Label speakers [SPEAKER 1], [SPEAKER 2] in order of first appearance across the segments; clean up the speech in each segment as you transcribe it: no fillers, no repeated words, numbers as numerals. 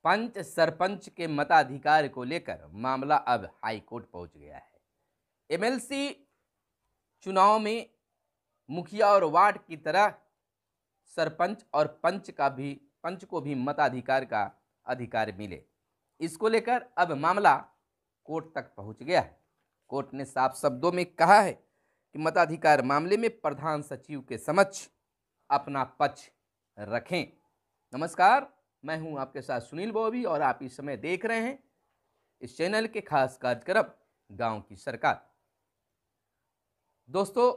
[SPEAKER 1] पंच सरपंच के मताधिकार को लेकर मामला अब हाई कोर्ट पहुंच गया है। एमएलसी चुनाव में मुखिया और वार्ड की तरह सरपंच और पंच को भी मताधिकार का अधिकार मिले, इसको लेकर अब मामला कोर्ट तक पहुंच गया है। कोर्ट ने साफ शब्दों में कहा है कि मताधिकार मामले में प्रधान सचिव के समक्ष अपना पक्ष रखें। नमस्कार, मैं हूं आपके साथ सुनील बॉबी और आप इस समय देख रहे हैं इस चैनल के खास कार्यक्रम गांव की सरकार। दोस्तों,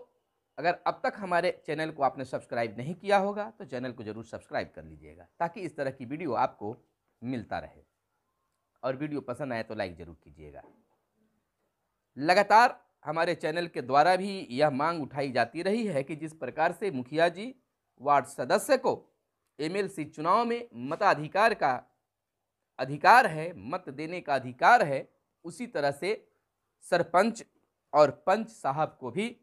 [SPEAKER 1] अगर अब तक हमारे चैनल को आपने सब्सक्राइब नहीं किया होगा तो चैनल को जरूर सब्सक्राइब कर लीजिएगा ताकि इस तरह की वीडियो आपको मिलता रहे, और वीडियो पसंद आए तो लाइक जरूर कीजिएगा। लगातार हमारे चैनल के द्वारा भी यह मांग उठाई जाती रही है कि जिस प्रकार से मुखिया जी वार्ड सदस्य को एमएलसी चुनाव में मताधिकार का अधिकार है, मत देने का अधिकार है, उसी तरह से सरपंच और पंच साहब को भी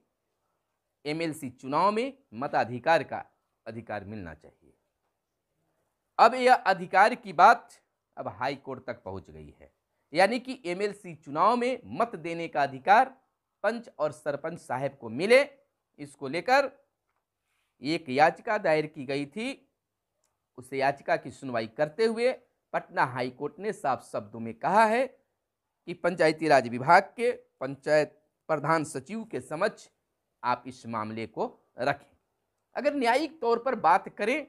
[SPEAKER 1] एमएलसी चुनाव में मताधिकार का अधिकार मिलना चाहिए। अब यह अधिकार की बात अब हाई कोर्ट तक पहुंच गई है, यानी कि एमएलसी चुनाव में मत देने का अधिकार पंच और सरपंच साहब को मिले, इसको लेकर एक याचिका दायर की गई थी। उस याचिका की सुनवाई करते हुए पटना हाई कोर्ट ने साफ शब्दों में कहा है कि पंचायती राज विभाग के पंचायत प्रधान सचिव के समक्ष आप इस मामले को रखें। अगर न्यायिक तौर पर बात करें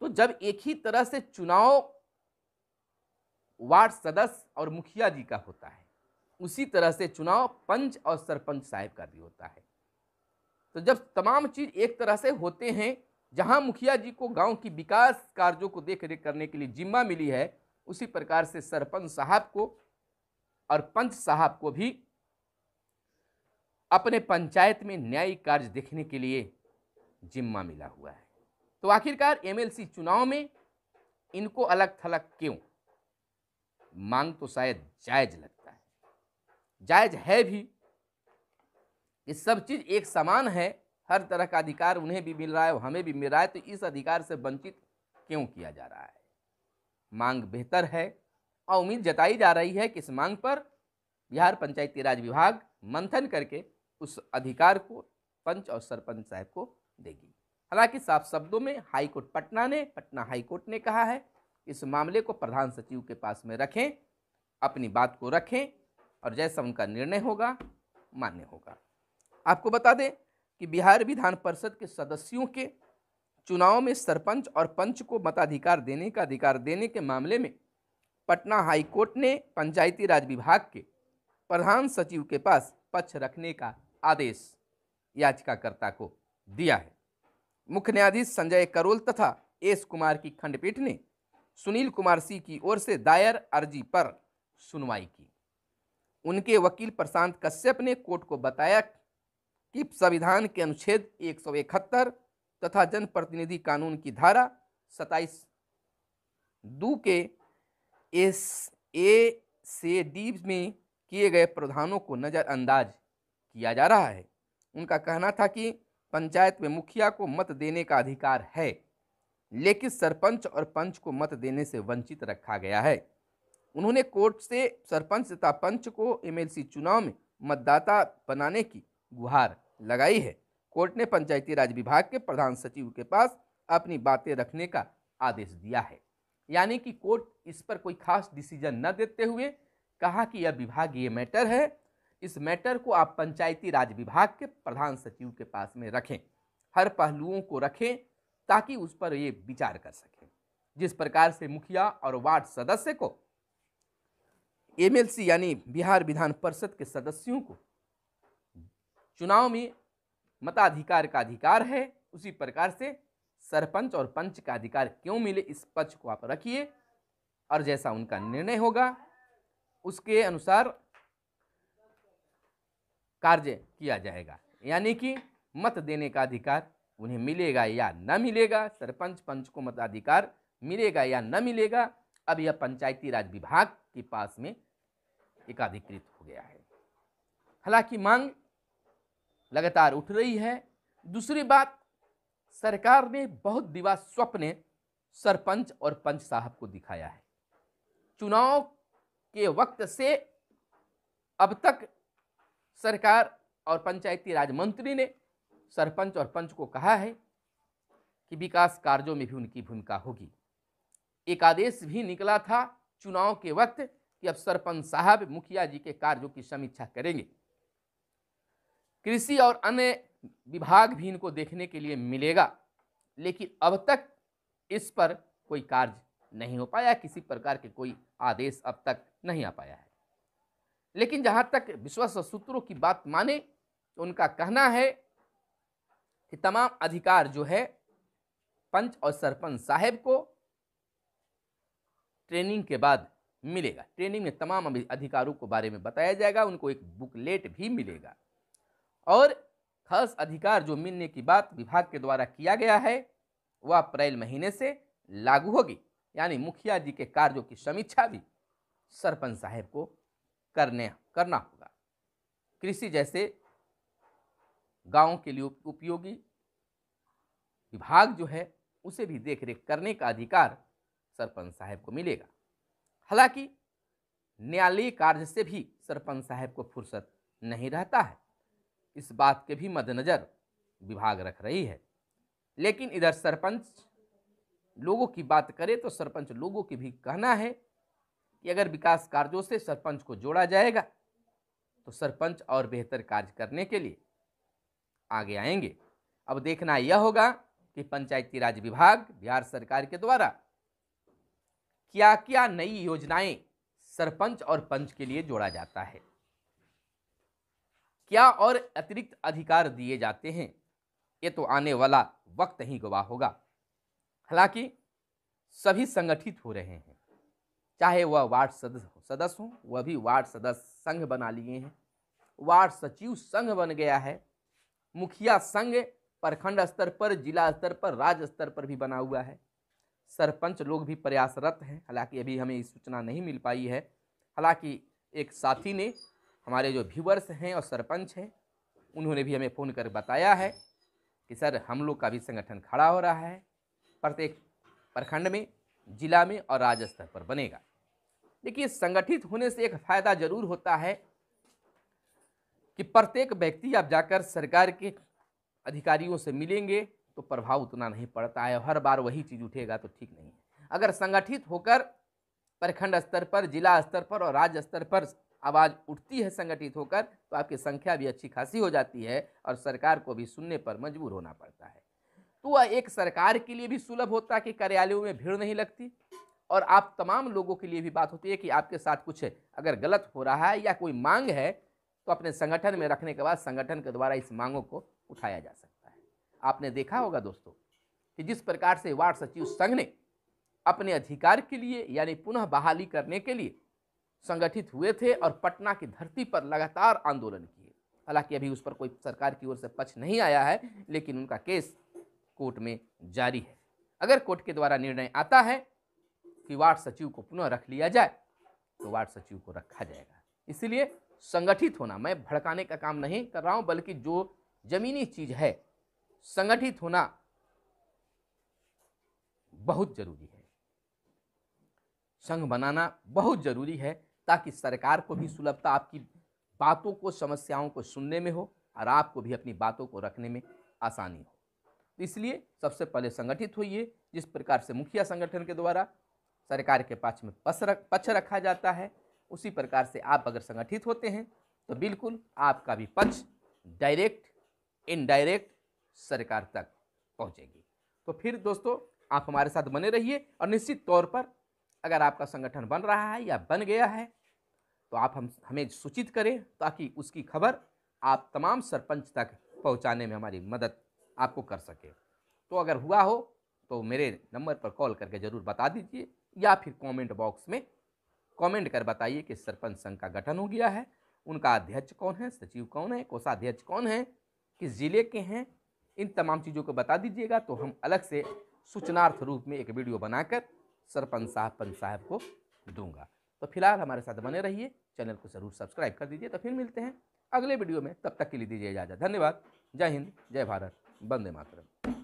[SPEAKER 1] तो जब एक ही तरह से चुनाव वार्ड सदस्य और मुखिया जी का होता है, उसी तरह से चुनाव पंच और सरपंच साहब का भी होता है। तो जब तमाम चीज एक तरह से होते हैं, जहां मुखिया जी को गांव की विकास कार्यों को देख रेख करने के लिए जिम्मा मिली है, उसी प्रकार से सरपंच साहब को और पंच साहब को भी अपने पंचायत में न्यायिक कार्य देखने के लिए जिम्मा मिला हुआ है। तो आखिरकार एमएलसी चुनाव में इनको अलग थलग क्यों? मांग तो शायद जायज लगता है, जायज है भी कि सब चीज एक समान है, हर तरह का अधिकार उन्हें भी मिल रहा है, हमें भी मिल रहा है, तो इस अधिकार से वंचित क्यों किया जा रहा है? मांग बेहतर है और उम्मीद जताई जा रही है कि इस मांग पर बिहार पंचायती राज विभाग मंथन करके उस अधिकार को पंच और सरपंच साहब को देगी। हालांकि साफ शब्दों में पटना हाई कोर्ट ने कहा है इस मामले को प्रधान सचिव के पास में रखें, अपनी बात को रखें और जैसा उनका निर्णय होगा मान्य होगा। आपको बता दें कि बिहार विधान परिषद के सदस्यों के चुनाव में सरपंच और पंच को मताधिकार देने का अधिकार देने के मामले में पटना हाई कोर्ट ने पंचायती राज विभाग के प्रधान सचिव के पास पक्ष रखने का आदेश याचिकाकर्ता को दिया है। मुख्य न्यायाधीश संजय करोल तथा एस कुमार की खंडपीठ ने सुनील कुमार सिंह की ओर से दायर अर्जी पर सुनवाई की। उनके वकील प्रशांत कश्यप ने कोर्ट को बताया कि संविधान के अनुच्छेद 171 तथा जनप्रतिनिधि कानून की धारा 27(2) के ए से डी में किए गए प्रावधानों को नज़रअंदाज किया जा रहा है। उनका कहना था कि पंचायत में मुखिया को मत देने का अधिकार है, लेकिन सरपंच और पंच को मत देने से वंचित रखा गया है। उन्होंने कोर्ट से सरपंच तथा पंच को एमएलसी चुनाव में मतदाता बनाने की गुहार लगाई है। कोर्ट ने पंचायती राज विभाग के प्रधान सचिव के पास अपनी बातें रखने का आदेश दिया है। यानी कि कोर्ट इस पर कोई खास डिसीजन न देते हुए कहा कि यह विभागीय मैटर है, इस मैटर को आप पंचायती राज विभाग के प्रधान सचिव के पास में रखें, हर पहलुओं को रखें ताकि उस पर ये विचार कर सकें। जिस प्रकार से मुखिया और वार्ड सदस्य को एमएलसी यानी बिहार विधान परिषद के सदस्यों को चुनाव में मताधिकार का अधिकार है, उसी प्रकार से सरपंच और पंच का अधिकार क्यों मिले, इस पक्ष को आप रखिए और जैसा उनका निर्णय होगा उसके अनुसार कार्य किया जाएगा। यानी कि मत देने का अधिकार उन्हें मिलेगा या न मिलेगा, सरपंच पंच को मताधिकार मिलेगा या न मिलेगा, अब यह पंचायती राज विभाग के पास में एकाधिकृत हो गया है। हालांकि मांग लगातार उठ रही है। दूसरी बात, सरकार ने बहुत दिवा स्वप्न सरपंच और पंच साहब को दिखाया है। चुनाव के वक्त से अब तक सरकार और पंचायती राज मंत्री ने सरपंच और पंच को कहा है कि विकास कार्यों में भी उनकी भूमिका होगी। एक आदेश भी निकला था चुनाव के वक्त कि अब सरपंच साहब मुखिया जी के कार्यों की समीक्षा करेंगे। कृषि और अन्य विभाग भी इनको देखने के लिए मिलेगा, लेकिन अब तक इस पर कोई कार्य नहीं हो पाया, किसी प्रकार के कोई आदेश अब तक नहीं आ पाया है। लेकिन जहां तक विश्वस्त सूत्रों की बात माने तो उनका कहना है कि तमाम अधिकार जो है पंच और सरपंच साहब को ट्रेनिंग के बाद मिलेगा। ट्रेनिंग में तमाम अधिकारों को बारे में बताया जाएगा, उनको एक बुकलेट भी मिलेगा और खास अधिकार जो मिलने की बात विभाग के द्वारा किया गया है वह अप्रैल महीने से लागू होगी। यानी मुखिया जी के कार्यों की समीक्षा भी सरपंच साहब को करना होगा। कृषि जैसे गांवों के लिए उपयोगी विभाग जो है उसे भी देखरेख करने का अधिकार सरपंच साहब को मिलेगा। हालांकि न्यायालयीय कार्य से भी सरपंच साहब को फुर्सत नहीं रहता है, इस बात के भी मद्देनजर विभाग रख रही है। लेकिन इधर सरपंच लोगों की बात करें तो सरपंच लोगों की भी कहना है कि अगर विकास कार्यों से सरपंच को जोड़ा जाएगा तो सरपंच और बेहतर कार्य करने के लिए आगे आएंगे। अब देखना यह होगा कि पंचायती राज विभाग बिहार सरकार के द्वारा क्या क्या नई योजनाएं सरपंच और पंच के लिए जोड़ा जाता है, क्या और अतिरिक्त अधिकार दिए जाते हैं, ये तो आने वाला वक्त ही गवाह होगा। हालांकि सभी संगठित हो रहे हैं, चाहे वह वार्ड सदस्य हो, वह भी वार्ड सदस्य संघ बना लिए हैं, वार्ड सचिव संघ बन गया है, मुखिया संघ प्रखंड स्तर पर, जिला स्तर पर, राज्य स्तर पर भी बना हुआ है। सरपंच लोग भी प्रयासरत हैं, हालांकि अभी हमें ये सूचना नहीं मिल पाई है। हालांकि एक साथी ने, हमारे जो व्यूअर्स हैं और सरपंच हैं, उन्होंने भी हमें फ़ोन कर बताया है कि सर हम लोग का भी संगठन खड़ा हो रहा है, प्रत्येक प्रखंड में, जिला में और राज्य स्तर पर बनेगा। देखिए, संगठित होने से एक फायदा जरूर होता है कि प्रत्येक व्यक्ति आप जाकर सरकार के अधिकारियों से मिलेंगे तो प्रभाव उतना नहीं पड़ता है, हर बार वही चीज़ उठेगा तो ठीक नहीं है। अगर संगठित होकर प्रखंड स्तर पर, जिला स्तर पर और राज्य स्तर पर आवाज़ उठती है संगठित होकर, तो आपकी संख्या भी अच्छी खासी हो जाती है और सरकार को भी सुनने पर मजबूर होना पड़ता है। तो वह एक सरकार के लिए भी सुलभ होता है कि कार्यालयों में भीड़ नहीं लगती, और आप तमाम लोगों के लिए भी बात होती है कि आपके साथ कुछ अगर गलत हो रहा है या कोई मांग है तो अपने संगठन में रखने के बाद संगठन के द्वारा इस मांगों को उठाया जा सकता है। आपने देखा होगा दोस्तों कि जिस प्रकार से वार्ड सचिव संघ ने अपने अधिकार के लिए यानी पुनः बहाली करने के लिए संगठित हुए थे और पटना की धरती पर लगातार आंदोलन किए। हालांकि अभी उस पर कोई सरकार की ओर से पक्ष नहीं आया है, लेकिन उनका केस कोर्ट में जारी है। अगर कोर्ट के द्वारा निर्णय आता है कि वार्ड सचिव को पुनः रख लिया जाए तो वार्ड सचिव को रखा जाएगा। इसलिए संगठित होना, मैं भड़काने का काम नहीं कर रहा हूं, बल्कि जो जमीनी चीज है संगठित होना बहुत जरूरी है, संघ बनाना बहुत जरूरी है, ताकि सरकार को भी सुलभता आपकी बातों को, समस्याओं को सुनने में हो और आपको भी अपनी बातों को रखने में आसानी हो। इसलिए सबसे पहले संगठित होइए। जिस प्रकार से मुखिया संगठन के द्वारा सरकार के पक्ष में पक्ष रखा जाता है, उसी प्रकार से आप अगर संगठित होते हैं तो बिल्कुल आपका भी पक्ष डायरेक्ट इनडायरेक्ट सरकार तक पहुंचेगी। तो फिर दोस्तों आप हमारे साथ बने रहिए, और निश्चित तौर पर अगर आपका संगठन बन रहा है या बन गया है तो आप हमें सूचित करें, ताकि उसकी खबर आप तमाम सरपंच तक पहुंचाने में हमारी मदद आपको कर सके। तो अगर हुआ हो तो मेरे नंबर पर कॉल करके ज़रूर बता दीजिए, या फिर कमेंट बॉक्स में कमेंट कर बताइए कि सरपंच संघ का गठन हो गया है, उनका अध्यक्ष कौन है, सचिव कौन है, कोषाध्यक्ष कौन है, किस जिले के हैं, इन तमाम चीज़ों को बता दीजिएगा। तो हम अलग से सूचनार्थ रूप में एक वीडियो बनाकर सरपंच साहब पंच साहब को दूंगा। तो फिलहाल हमारे साथ बने रहिए, चैनल को ज़रूर सब्सक्राइब कर दीजिए। तो फिर मिलते हैं अगले वीडियो में, तब तक के लिए दीजिए इजाज़त। धन्यवाद। जय हिंद, जय भारत, वंदे मातरम।